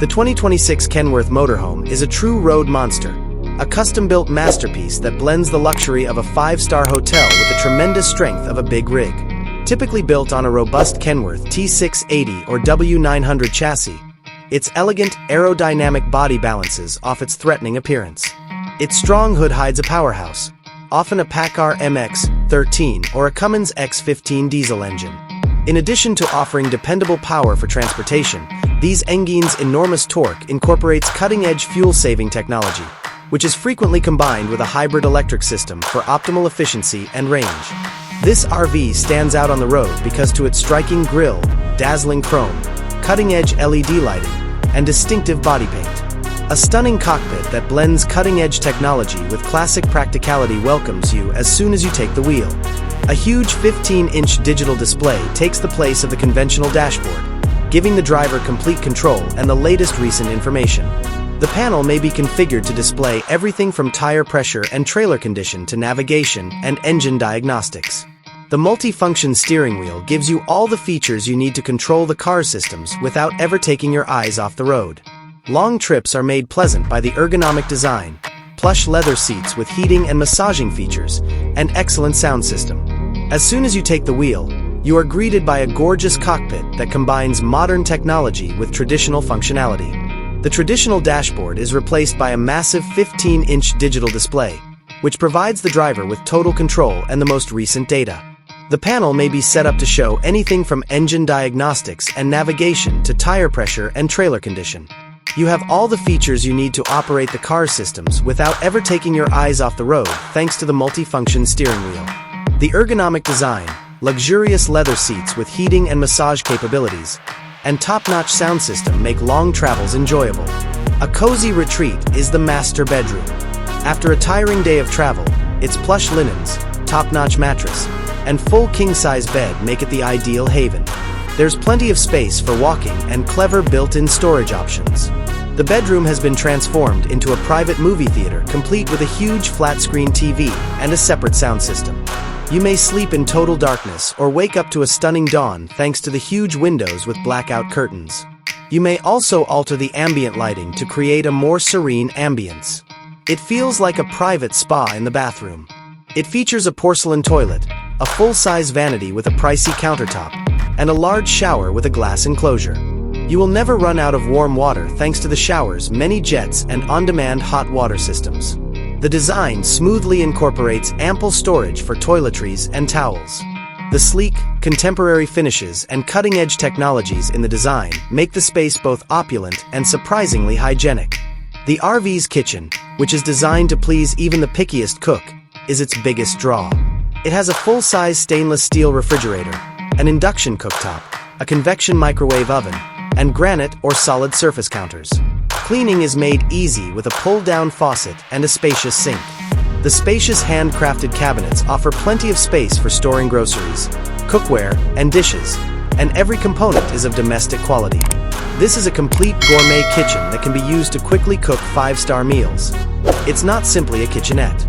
The 2026 Kenworth Motorhome is a true road monster, a custom-built masterpiece that blends the luxury of a five-star hotel with the tremendous strength of a big rig. Typically built on a robust Kenworth T680 or W900 chassis, its elegant, aerodynamic body balances off its threatening appearance. Its strong hood hides a powerhouse, often a PACCAR MX-13 or a Cummins X15 diesel engine. In addition to offering dependable power for transportation, these engines' enormous torque incorporates cutting-edge fuel-saving technology, which is frequently combined with a hybrid electric system for optimal efficiency and range. This RV stands out on the road because to its striking grille, dazzling chrome, cutting-edge LED lighting, and distinctive body paint. A stunning cockpit that blends cutting-edge technology with classic practicality welcomes you as soon as you take the wheel. A huge 15-inch digital display takes the place of the conventional dashboard, giving the driver complete control and the latest recent information. The panel may be configured to display everything from tire pressure and trailer condition to navigation and engine diagnostics. The multi-function steering wheel gives you all the features you need to control the car's systems without ever taking your eyes off the road. Long trips are made pleasant by the ergonomic design, plush leather seats with heating and massaging features, and excellent sound system. As soon as you take the wheel, you are greeted by a gorgeous cockpit that combines modern technology with traditional functionality. The traditional dashboard is replaced by a massive 15-inch digital display, which provides the driver with total control and the most recent data. The panel may be set up to show anything from engine diagnostics and navigation to tire pressure and trailer condition. You have all the features you need to operate the car systems without ever taking your eyes off the road thanks to the multi-function steering wheel. The ergonomic design, luxurious leather seats with heating and massage capabilities, and top-notch sound system make long travels enjoyable. A cozy retreat is the master bedroom. After a tiring day of travel, its plush linens, top-notch mattress, and full king-size bed make it the ideal haven. There's plenty of space for walking and clever built-in storage options. The bedroom has been transformed into a private movie theater complete with a huge flat-screen TV and a separate sound system. You may sleep in total darkness or wake up to a stunning dawn thanks to the huge windows with blackout curtains. You may also alter the ambient lighting to create a more serene ambience. It feels like a private spa in the bathroom. It features a porcelain toilet, a full-size vanity with a pricey countertop, and a large shower with a glass enclosure. You will never run out of warm water thanks to the shower's many jets and on-demand hot water systems. The design smoothly incorporates ample storage for toiletries and towels. The sleek, contemporary finishes and cutting-edge technologies in the design make the space both opulent and surprisingly hygienic. The RV's kitchen, which is designed to please even the pickiest cook, is its biggest draw. It has a full-size stainless steel refrigerator, an induction cooktop, a convection microwave oven, and granite or solid surface counters. Cleaning is made easy with a pull-down faucet and a spacious sink. The spacious handcrafted cabinets offer plenty of space for storing groceries, cookware, and dishes, and every component is of domestic quality. This is a complete gourmet kitchen that can be used to quickly cook five-star meals. It's not simply a kitchenette.